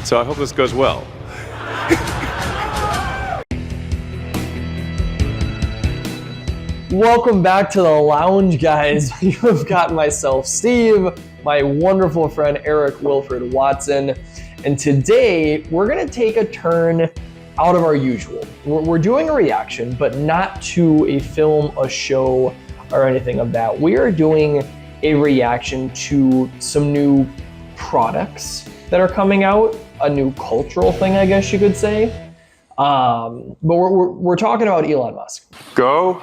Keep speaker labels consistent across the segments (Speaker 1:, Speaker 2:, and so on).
Speaker 1: So I hope this goes well.
Speaker 2: Welcome back to the lounge, guys. You have got myself, Steve, my wonderful friend, Eric Wilfred Watson. And today, we're going to take a turn out of our usual. We're doing a reaction, but not to a film, a show, or anything of that. We are doing a reaction to some new products that are coming out, a new cultural thing, I guess you could say. But we're talking about Elon Musk.
Speaker 1: Go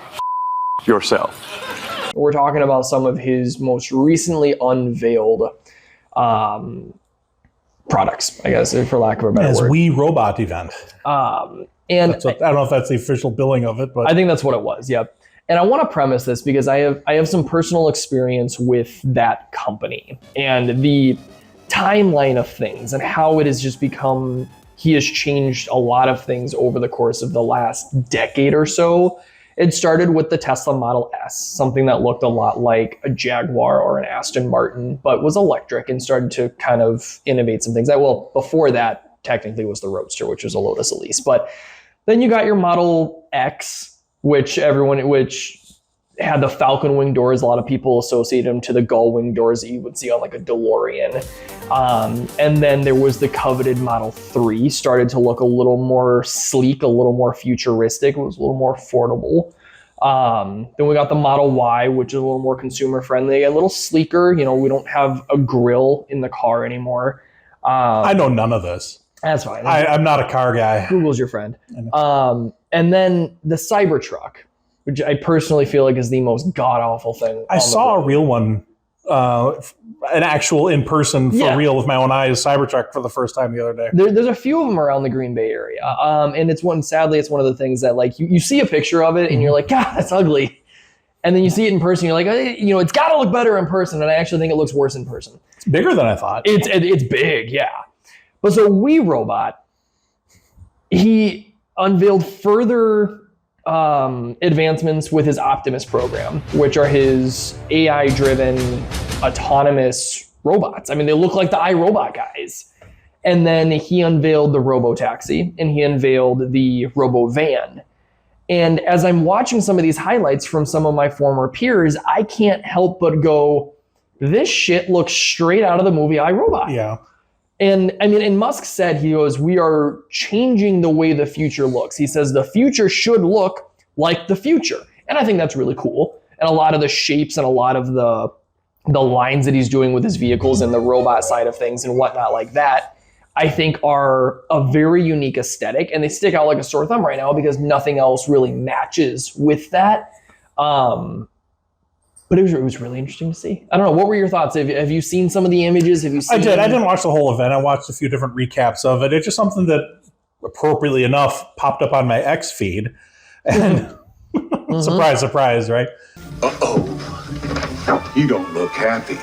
Speaker 1: yourself.
Speaker 2: We're talking about some of his most recently unveiled products, I guess, for lack of a better word.
Speaker 3: His Wii Robot event.
Speaker 2: And
Speaker 3: I don't know if that's the official billing of it, but
Speaker 2: I think that's what it was. Yep. And I want to premise this because I have some personal experience with that company and the timeline of things and how it has just become. He has changed a lot of things over the course of the last decade or so. It started with the Tesla Model S, something that looked a lot like a Jaguar or an Aston Martin, but was electric and started to kind of innovate some things. Well, before that, technically was the Roadster, which was a Lotus Elise. But then you got your Model X, which had the falcon wing doors. A lot of people associate them to the gull wing doors that you would see on like a DeLorean. And then there was the coveted Model 3, started to look a little more sleek, a little more futuristic. It was a little more affordable. Then we got the Model Y, which is a little more consumer friendly, a little sleeker. You know, we don't have a grill in the car anymore.
Speaker 3: I know none of this.
Speaker 2: That's fine.
Speaker 3: I'm not a car guy.
Speaker 2: Google's your friend. And then the Cybertruck, which I personally feel like is the most god-awful thing.
Speaker 3: I saw a real one, an actual in-person for real with my own eyes, Cybertruck for the first time the other day.
Speaker 2: There's a few of them around the Green Bay area. And sadly, it's one of the things that like you see a picture of it and you're like, God, that's ugly. And then you see it in person, you're like, it's got to look better in person. And I actually think it looks worse in person.
Speaker 3: It's bigger than I thought.
Speaker 2: It's big, yeah. But so WeRobot, he unveiled further advancements with his Optimus program, which are his AI-driven autonomous robots. I mean, they look like the iRobot guys. And then he unveiled the RoboTaxi and he unveiled the RoboVan. And as I'm watching some of these highlights from some of my former peers, I can't help but go, this shit looks straight out of the movie iRobot.
Speaker 3: Yeah.
Speaker 2: And I mean, and Musk said, he goes, we are changing the way the future looks. He says the future should look like the future. And I think that's really cool. And a lot of the shapes and a lot of the lines that he's doing with his vehicles and the robot side of things and whatnot like that, I think are a very unique aesthetic. And they stick out like a sore thumb right now because nothing else really matches with that. But it was really interesting to see. I don't know. What were your thoughts? Have you seen some of the images? Have you seen?
Speaker 3: I did. I didn't watch the whole event. I watched a few different recaps of it. It's just something that, appropriately enough, popped up on my X feed. And surprise, surprise, right?
Speaker 4: Uh-oh. You don't look happy.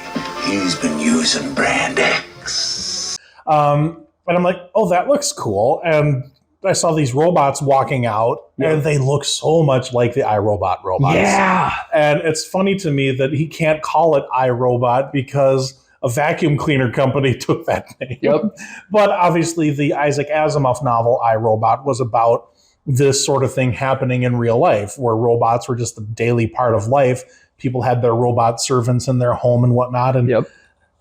Speaker 4: He's been using Brand X.
Speaker 3: And I'm like, oh, that looks cool. And I saw these robots walking out, and they look so much like the iRobot robots.
Speaker 2: Yeah.
Speaker 3: And it's funny to me that he can't call it iRobot because a vacuum cleaner company took that name.
Speaker 2: Yep.
Speaker 3: But obviously the Isaac Asimov novel iRobot was about this sort of thing happening in real life, where robots were just a daily part of life. People had their robot servants in their home and whatnot. And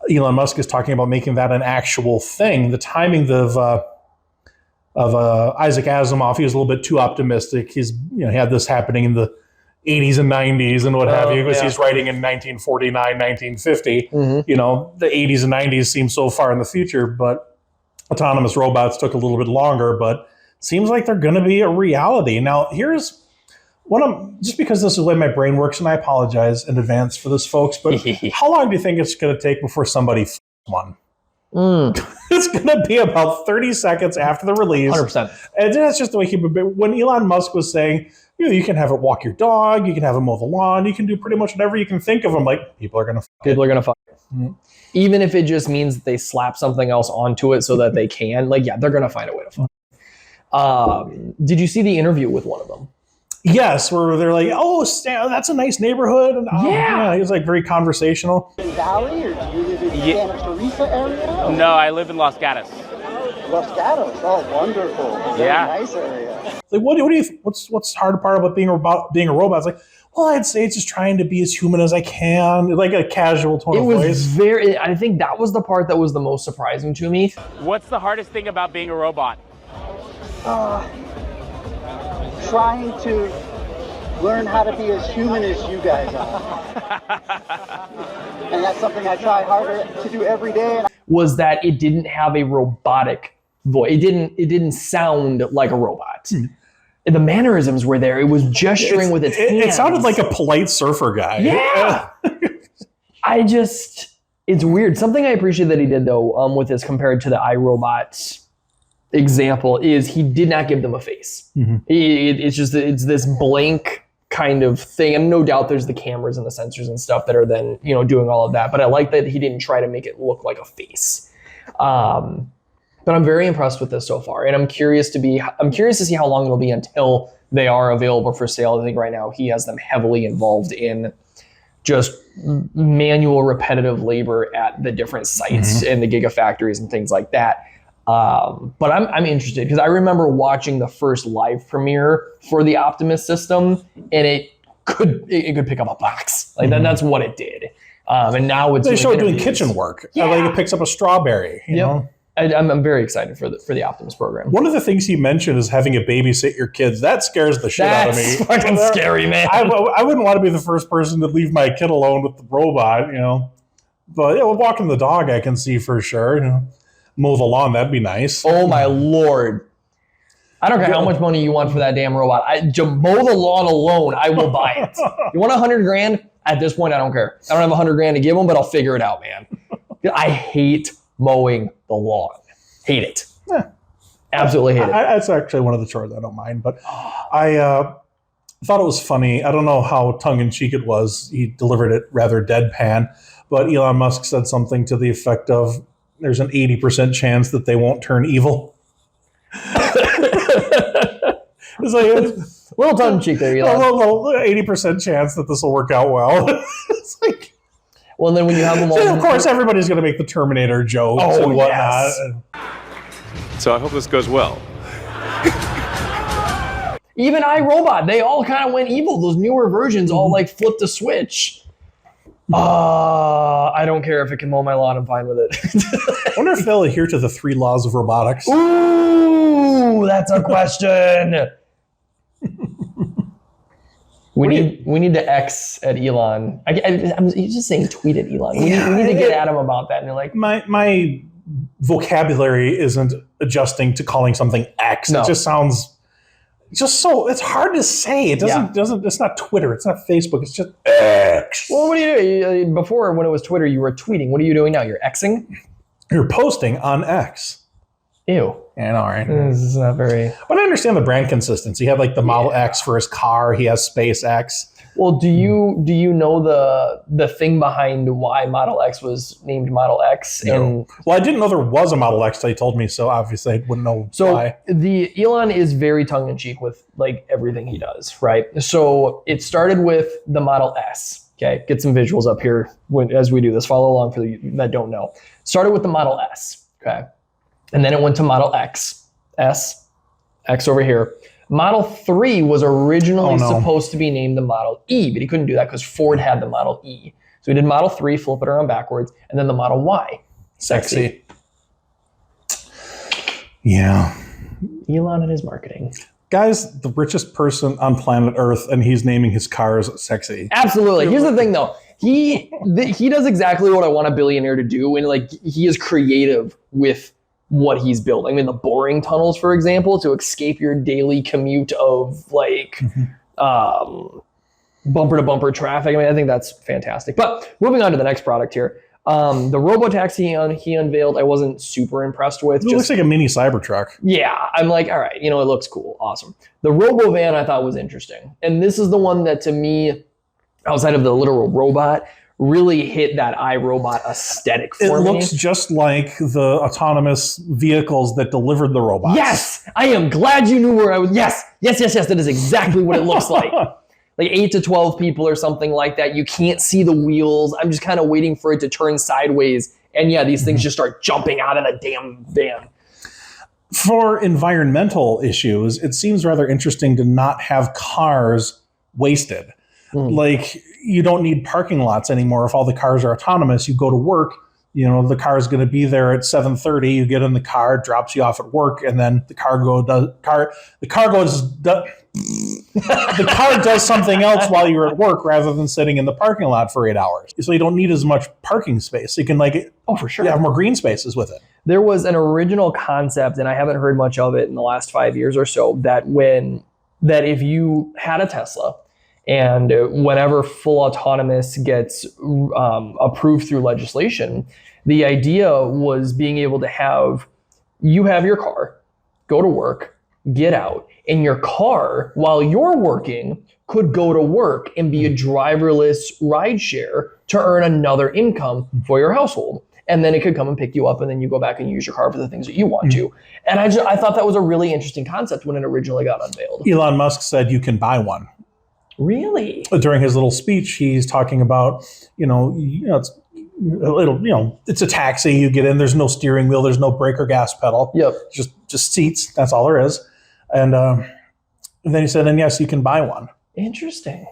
Speaker 3: Elon Musk is talking about making that an actual thing. The timing of Isaac Asimov, he was a little bit too optimistic. He had this happening in the 80s and 90s and what have you, because he's writing in 1949, 1950. You know, the 80s and 90s seem so far in the future, but autonomous robots took a little bit longer, but seems like they're going to be a reality. Now, here's just because this is the way my brain works, and I apologize in advance for this, folks, but how long do you think it's going to take before somebody one? It's going to be about 30 seconds after the release.
Speaker 2: 100%.
Speaker 3: And that's just the way when Elon Musk was saying, you can have it walk your dog, you can have it mow the lawn, you can do pretty much whatever you can think of. I'm like, people are going to fuck it.
Speaker 2: Even if it just means that they slap something else onto it so that they can, they're going to find a way to fuck it. Did you see the interview with one of them?
Speaker 3: Yes, where they're like, oh, that's a nice neighborhood. And he was like very conversational.
Speaker 5: Valley, or do you live in the Santa Teresa area?
Speaker 6: No, I live in Los Gatos.
Speaker 5: Los Gatos. Oh, wonderful. Very nice area.
Speaker 3: Like, what do you? What's hard part about being a robot? It's like, well, I'd say it's just trying to be as human as I can, like a casual tone of voice.
Speaker 2: I think that was the part that was the most surprising to me.
Speaker 6: What's the hardest thing about being a robot?
Speaker 5: Trying to learn how to be as human as you guys are. And that's something I try harder to do every day.
Speaker 2: Was that it didn't have a robotic voice. It didn't sound like a robot. The mannerisms were there. It was gesturing with its hands.
Speaker 3: It sounded like a polite surfer guy.
Speaker 2: Yeah. It's weird. Something I appreciate that he did though, with this compared to the iRobot example, is he did not give them a face. It's this blank kind of thing, and no doubt there's the cameras and the sensors and stuff that are then doing all of that. But I like that he didn't try to make it look like a face. But I'm very impressed with this so far, and I'm curious to see how long it'll be until they are available for sale. I think right now he has them heavily involved in just manual, repetitive labor at the different sites and the gigafactories and things like that. But I'm interested because I remember watching the first live premiere for the Optimus system, and it could pick up a box. Like that's what it did. And now it's
Speaker 3: they show it doing kitchen work. Yeah. Like it picks up a strawberry. You know.
Speaker 2: I'm very excited for the Optimus program.
Speaker 3: One of the things he mentioned is having a babysit your kids. That scares the shit out of me.
Speaker 2: That's fucking scary, man.
Speaker 3: I wouldn't want to be the first person to leave my kid alone with the robot, But walking the dog, I can see for sure. Mow the lawn, that'd be nice.
Speaker 2: Oh my Lord. I don't care how much money you want for that damn robot. To mow the lawn alone, I will buy it. You want $100,000? At this point, I don't care. I don't have $100,000 to give them, but I'll figure it out, man. I hate mowing the lawn. Hate it. Absolutely hate it.
Speaker 3: That's actually one of the chores I don't mind. But I thought it was funny. I don't know how tongue-in-cheek it was. He delivered it rather deadpan. But Elon Musk said something to the effect of, there's an 80% chance that they won't turn evil. It's like a
Speaker 2: little tongue-in-cheek there, Elon.
Speaker 3: Well, 80% chance that this will work out well. It's like...
Speaker 2: Well, and then when you have them all...
Speaker 3: So of course, everybody's going to make the Terminator jokes and whatnot.
Speaker 2: Yes.
Speaker 1: So I hope this goes well.
Speaker 2: Even iRobot, they all kind of went evil. Those newer versions all flipped a switch. I don't care if it can mow my lawn. I'm fine with it.
Speaker 3: I wonder if they'll adhere to the 3 laws of robotics.
Speaker 2: Ooh, that's a question. We need to X at Elon. I'm just saying tweet at Elon. We need to get at him about that. And they're like,
Speaker 3: my vocabulary isn't adjusting to calling something X. No. It just sounds it's hard to say. It doesn't. It's not Twitter. It's not Facebook. It's just X.
Speaker 2: Well, what do you do? Before, when it was Twitter, you were tweeting. What are you doing now? You're Xing?
Speaker 3: You're posting on X.
Speaker 2: Ew.
Speaker 3: Yeah, all right.
Speaker 2: This is not very...
Speaker 3: But I understand the brand consistency. He had the Model X for his car. He has SpaceX.
Speaker 2: Well, do you know the thing behind why Model X was named Model X?
Speaker 3: No. Well, I didn't know there was a Model X till he told me, so obviously I wouldn't know why.
Speaker 2: The Elon is very tongue-in-cheek with everything he does, right? So it started with the Model S. Okay, get some visuals up here as we do this. Follow along for you that don't know. Started with the Model S, okay? And then it went to Model X, S, X over here. Model 3 was originally supposed to be named the Model E, but he couldn't do that because Ford had the Model E. So he did Model 3, flip it around backwards, and then the Model Y. Sexy.
Speaker 3: Yeah.
Speaker 2: Elon and his marketing.
Speaker 3: Guy's the richest person on planet Earth, and he's naming his cars sexy.
Speaker 2: Absolutely. Here's the thing, though. He does exactly what I want a billionaire to do, and he is creative with what he's building. I mean, the boring tunnels, for example, to escape your daily commute of bumper to bumper traffic. I mean, I think that's fantastic. But moving on to the next product here. The RoboTaxi he unveiled, I wasn't super impressed with.
Speaker 3: It looks like a mini Cybertruck.
Speaker 2: Yeah, I'm like, all right, it looks cool, awesome. The RoboVan I thought was interesting. And this is the one that to me, outside of the literal robot, really hit that iRobot aesthetic for me. It
Speaker 3: looks just like the autonomous vehicles that delivered the robots.
Speaker 2: Yes! I am glad you knew where I was. Yes! That is exactly what it looks like. 8 to 12 people or something like that. You can't see the wheels. I'm just kind of waiting for it to turn sideways. And yeah, these things just start jumping out of the damn van.
Speaker 3: For environmental issues, it seems rather interesting to not have cars wasted. Like, you don't need parking lots anymore. If all the cars are autonomous, you go to work, the car is going to be there at 7:30. You get in the car, it drops you off at work, and then the car does something else while you're at work rather than sitting in the parking lot for 8 hours. So you don't need as much parking space. You can
Speaker 2: for sure,
Speaker 3: have more green spaces with it.
Speaker 2: There was an original concept, and I haven't heard much of it in the last 5 years or so, that if you had a Tesla, and whenever full autonomous gets approved through legislation, the idea was being able to have your car, go to work, get out, and your car, while you're working, could go to work and be a driverless rideshare to earn another income for your household. And then it could come and pick you up, and then you go back and use your car for the things that you want to. And I thought that was a really interesting concept when it originally got unveiled.
Speaker 3: Elon Musk said you can buy one.
Speaker 2: Really?
Speaker 3: During his little speech, he's talking about, it's a little, it's a taxi. You get in, there's no steering wheel, there's no brake or gas pedal.
Speaker 2: Yep.
Speaker 3: Just seats. That's all there is. And then he said, and yes, you can buy one.
Speaker 2: Interesting.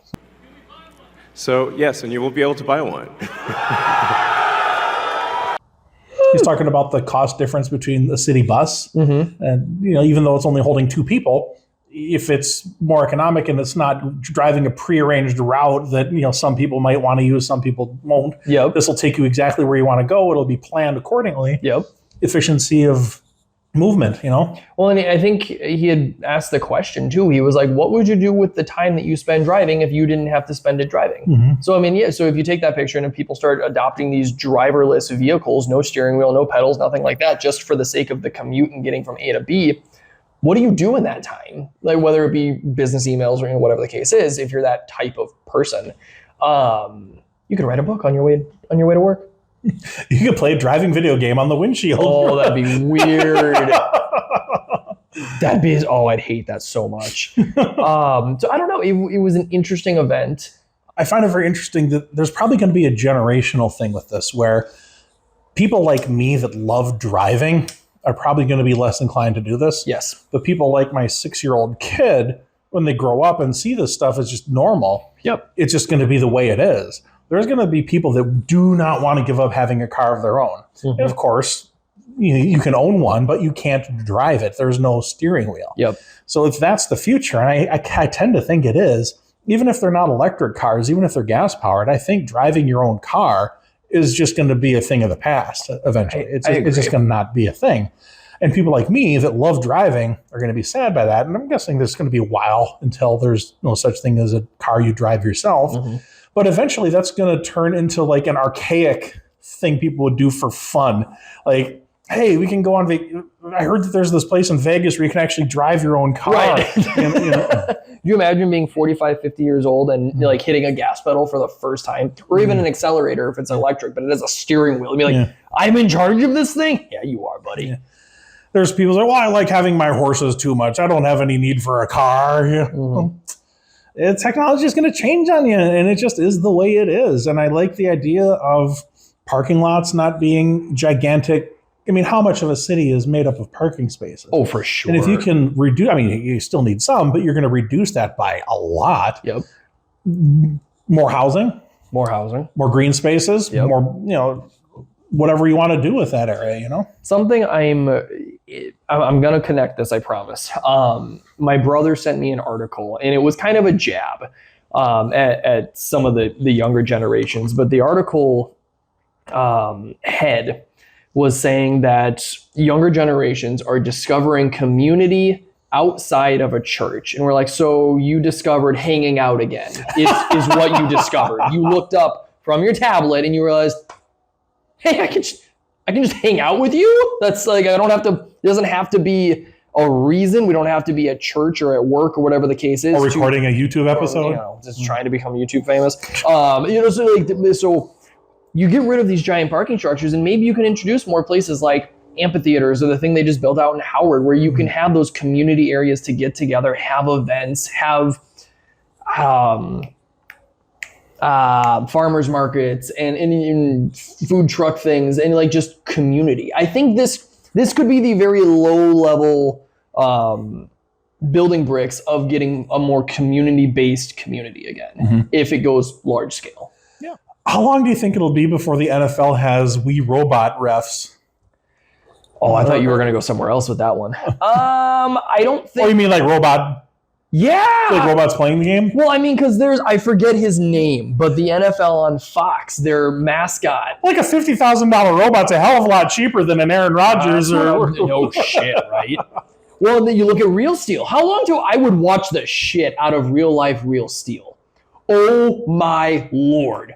Speaker 1: So, yes, and you will be able to buy one.
Speaker 3: He's talking about the cost difference between the city bus. And, even though it's only holding 2 people, if it's more economic and it's not driving a prearranged route that, some people might want to use, some people won't.
Speaker 2: Yep.
Speaker 3: This will take you exactly where you want to go. It'll be planned accordingly.
Speaker 2: Yep.
Speaker 3: Efficiency of movement,
Speaker 2: Well, and I think he had asked the question too. He was like, what would you do with the time that you spend driving if you didn't have to spend it driving? So, so if you take that picture and if people start adopting these driverless vehicles, no steering wheel, no pedals, nothing like that, just for the sake of the commute and getting from A to B, what do you do in that time? Like, whether it be business emails or whatever the case is, if you're that type of person, you could write a book on your way to work.
Speaker 3: You could play a driving video game on the windshield.
Speaker 2: Oh, that'd be weird. I'd hate that so much. So I don't know. It was an interesting event.
Speaker 3: I find it very interesting that there's probably going to be a generational thing with this where people like me that love driving are probably going to be less inclined to do this.
Speaker 2: Yes.
Speaker 3: But people like my 6-year-old kid, when they grow up and see this stuff as just normal, it's just going to be the way it is. There's going to be people that do not want to give up having a car of their own. And of course, you can own one, but you can't drive it. There's no steering wheel.
Speaker 2: Yep.
Speaker 3: So if that's the future, and I tend to think it is, even if they're not electric cars, even if they're gas powered, I think driving your own car is just going to be a thing of the past eventually. It's just going to not be a thing. And people like me that love driving are going to be sad by that. And I'm guessing there's going to be a while until there's no such thing as a car you drive yourself. But eventually that's going to turn into like an archaic thing people would do for fun. Like, hey, we can go on I heard that there's this place in Vegas where you can actually drive your own car.
Speaker 2: Right. You imagine being 45, 50 years old and like hitting a gas pedal for the first time, or even an accelerator if it's electric, but it has a steering wheel. You'd be like, I'm in charge of this thing? Yeah, you are, buddy.
Speaker 3: Yeah. There's people that say, well, I like having my horses too much. I don't have any need for a car. Technology is going to change on you, and it just is the way it is. And I like the idea of parking lots not being gigantic. I mean, how much of a city is made up of parking spaces?
Speaker 2: Oh, for sure.
Speaker 3: And if you can reduce, you still need some, but you're going to reduce that by a lot.
Speaker 2: Yep.
Speaker 3: More housing. More green spaces.
Speaker 2: Yep.
Speaker 3: More, whatever you want to do with that area,
Speaker 2: Something I'm going to connect this, I promise. My brother sent me an article, and it was kind of a jab at some of the younger generations, but the article head was saying that younger generations are discovering community outside of a church. And we're like, so you discovered hanging out again is what you discovered. You looked up from your tablet and you realized, hey, I can just hang out with you. That's like, it doesn't have to be a reason. We don't have to be at church or at work or whatever the case is.
Speaker 3: Or recording a YouTube episode.
Speaker 2: Just trying to become YouTube famous. So you get rid of these giant parking structures, and maybe you can introduce more places like amphitheaters or the thing they just built out in Howard, where you can have those community areas to get together, have events, have farmers markets and food truck things, and like just community. I think this This could be the very low level building bricks of getting a more community-based community again, if it goes large scale.
Speaker 3: Yeah. How long do you think it'll be before the NFL has We Robot refs?
Speaker 2: Oh, I thought you were going to go somewhere else with that one. I don't think...
Speaker 3: Oh, you mean like robot...
Speaker 2: Yeah!
Speaker 3: Like robots playing the game?
Speaker 2: Well, I mean, because I forget his name, but the NFL on Fox, their mascot...
Speaker 3: Like a $50,000 robot's a hell of a lot cheaper than an Aaron Rodgers or...
Speaker 2: No shit, right? Well, then you look at Real Steel. How long till I would watch the shit out of real life Real Steel? Oh my Lord.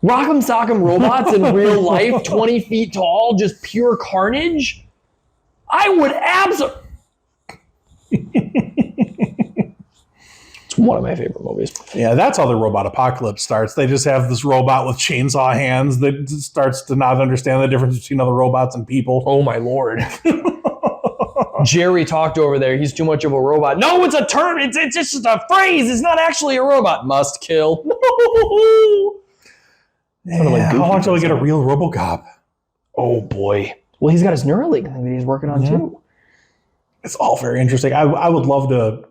Speaker 2: Rock'em Sock'em robots in real life, 20 feet tall, just pure carnage? I would absolutely... It's one of my favorite movies.
Speaker 3: Yeah, that's how the robot apocalypse starts. They just have this robot with chainsaw hands that starts to not understand the difference between other robots and people.
Speaker 2: Oh my Lord. Jerry talked over there. He's too much of a robot. No, it's a term. It's just a phrase. It's not actually a robot. Must kill.
Speaker 3: Yeah, how long till we get a real RoboCop?
Speaker 2: Oh boy. Well, he's got his Neuralink thing that he's working on too.
Speaker 3: It's all very interesting. I would love to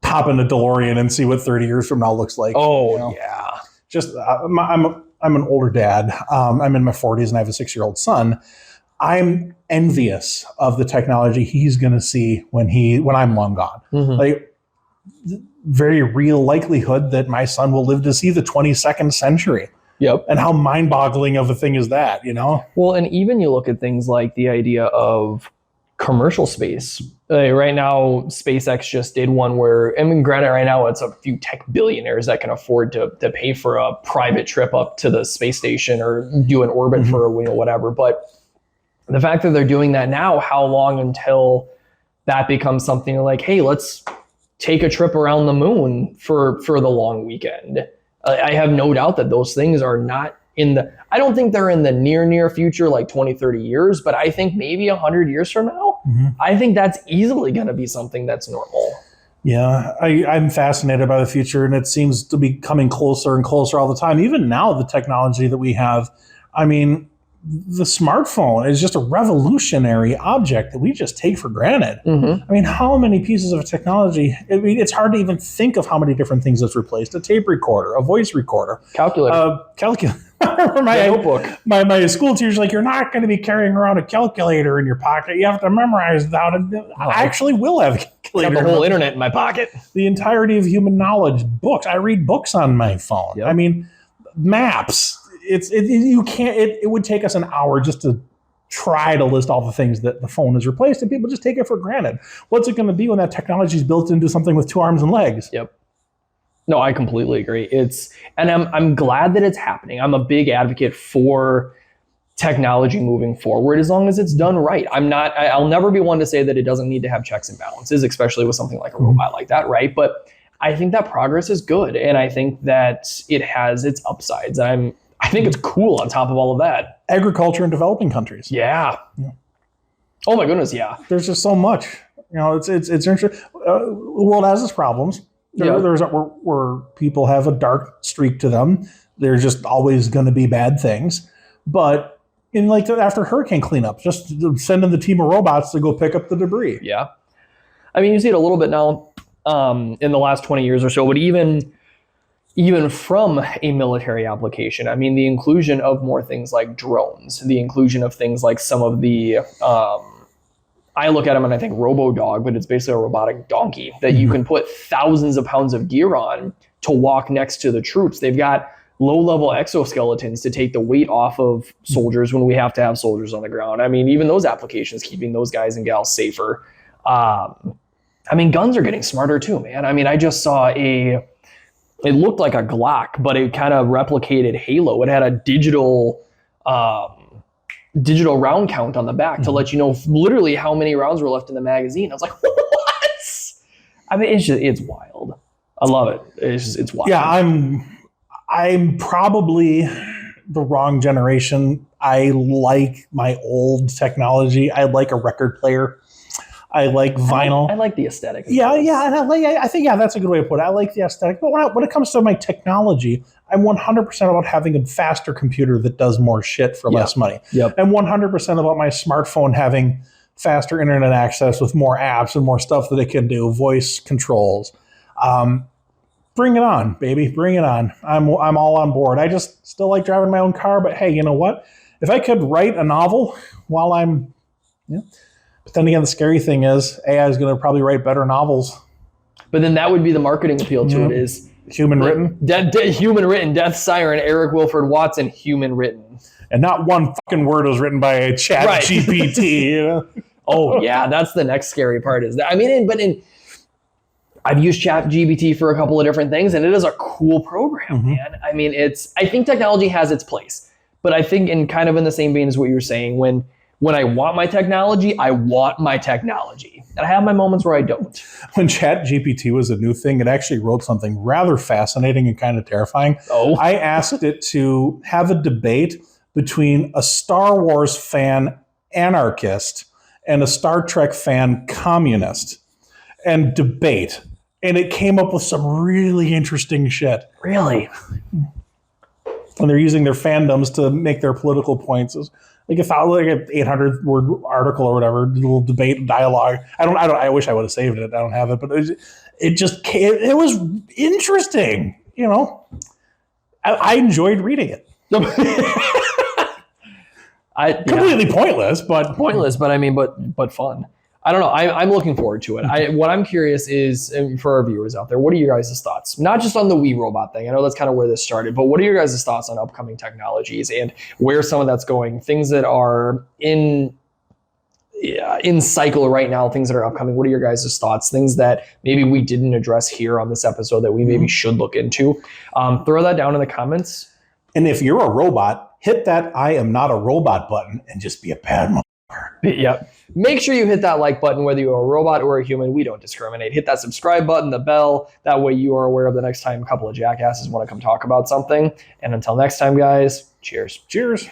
Speaker 3: hop in a DeLorean and see what 30 years from now looks like.
Speaker 2: Oh, yeah.
Speaker 3: Just I'm an older dad. I'm in my 40s and I have a 6-year-old son. I'm envious of the technology he's going to see when I'm long gone. Like, very real likelihood that my son will live to see the 22nd century.
Speaker 2: Yep.
Speaker 3: And how mind-boggling of a thing is that, you know?
Speaker 2: Well, and even you look at things like the idea of commercial space. Right now, SpaceX just did one where, I mean, granted, right now it's a few tech billionaires that can afford to pay for a private trip up to the space station or do an orbit for whatever. But the fact that they're doing that now, how long until that becomes something like, hey, let's take a trip around the moon for the long weekend? I have no doubt that those things are not I don't think they're in the near future, like 20, 30 years, but I think maybe 100 years from now, I think that's easily going to be something that's normal.
Speaker 3: Yeah, I'm fascinated by the future, and it seems to be coming closer and closer all the time. Even now, the technology that we have, I mean, the smartphone is just a revolutionary object that we just take for granted. I mean, how many pieces of technology? I mean, it's hard to even think of how many different things it's replaced. A tape recorder, a voice recorder.
Speaker 2: Calculator.
Speaker 3: My
Speaker 2: notebook.
Speaker 3: My school teacher's like, you're not going to be carrying around a calculator in your pocket. You have to memorize how to... I actually will have a calculator.
Speaker 2: I have the whole internet in my pocket.
Speaker 3: The entirety of human knowledge. Books. I read books on my phone.
Speaker 2: Yep.
Speaker 3: I mean, maps. It would take us an hour just to try to list all the things that the phone has replaced, and people just take it for granted. What's it going to be when that technology is built into something with 2 arms and legs?
Speaker 2: Yep. No, I completely agree. And I'm glad that it's happening. I'm a big advocate for technology moving forward as long as it's done right. I'll never be one to say that it doesn't need to have checks and balances, especially with something like a robot like that, right? But I think that progress is good, and I think that it has its upsides. I think it's cool on top of all of that.
Speaker 3: Agriculture in developing countries.
Speaker 2: Yeah. Oh my goodness, yeah.
Speaker 3: There's just so much. You know, it's interesting. The world has its problems. There's where people have a dark streak to them. There's just always going to be bad things. But in like after hurricane cleanup, just sending the team of robots to go pick up the debris.
Speaker 2: Yeah. I mean, you see it a little bit now in the last 20 years or so, but even from a military application, I mean, the inclusion of more things like drones, the inclusion of things like some of the, I look at them and I think RoboDog, but it's basically a robotic donkey that you can put thousands of pounds of gear on to walk next to the troops. They've got low-level exoskeletons to take the weight off of soldiers when we have to have soldiers on the ground. I mean, even those applications, keeping those guys and gals safer. I mean, guns are getting smarter too, man. I mean, I just saw it looked like a Glock, but it kind of replicated Halo. It had a digital round count on the back to let you know literally how many rounds were left in the magazine. I was like, what? I mean, it's wild. I love it. It's wild.
Speaker 3: Yeah, I'm probably the wrong generation. I like my old technology. I like a record player. I like vinyl.
Speaker 2: I like the aesthetic.
Speaker 3: Yeah, and I think that's a good way to put it. I like the aesthetic, but when it comes to my technology, I'm 100% about having a faster computer that does more shit for less money.
Speaker 2: Yep.
Speaker 3: I'm 100% about my smartphone having faster internet access with more apps and more stuff that it can do, voice controls. Bring it on, baby. Bring it on. I'm all on board. I just still like driving my own car, but hey, you know what? If I could write a novel while I'm, but then again, the scary thing is AI is going to probably write better novels.
Speaker 2: But then that would be the marketing appeal to it is
Speaker 3: human written.
Speaker 2: Human written, Death Siren, Eric Wilford Watson, human written.
Speaker 3: And not one fucking word was written by a chat GPT.
Speaker 2: Oh yeah, that's the next scary part is that. I mean, I've used Chat GPT for a couple of different things, and it is a cool program, man. I mean, I think technology has its place, but I think in kind of in the same vein as what you're saying, when I want my technology, I want my technology. And I have my moments where I don't.
Speaker 3: When Chat GPT was a new thing, it actually wrote something rather fascinating and kind of terrifying.
Speaker 2: Oh.
Speaker 3: I asked it to have a debate between a Star Wars fan anarchist and a Star Trek fan communist, and debate. And it came up with some really interesting shit.
Speaker 2: Really?
Speaker 3: When they're using their fandoms to make their political points. Like if I like an 800 word article or whatever, little debate dialogue. I wish I would have saved it. I don't have it, but it was interesting. I enjoyed reading it. Completely pointless, but
Speaker 2: I mean, but fun. I don't know. I'm looking forward to it. What I'm curious is, and for our viewers out there, what are your guys' thoughts? Not just on the Wii robot thing. I know that's kind of where this started, but what are your guys' thoughts on upcoming technologies and where some of that's going? Things that are in cycle right now, things that are upcoming. What are your guys' thoughts? Things that maybe we didn't address here on this episode that we maybe should look into. Throw that down in the comments.
Speaker 3: And if you're a robot, hit that I am not a robot button and just be a bad motherfucker.
Speaker 2: Yep. Make sure you hit that like button, whether you're a robot or a human. We don't discriminate. Hit that subscribe button, the bell. That way you are aware of the next time a couple of jackasses want to come talk about something. And until next time, guys, cheers.
Speaker 3: Cheers.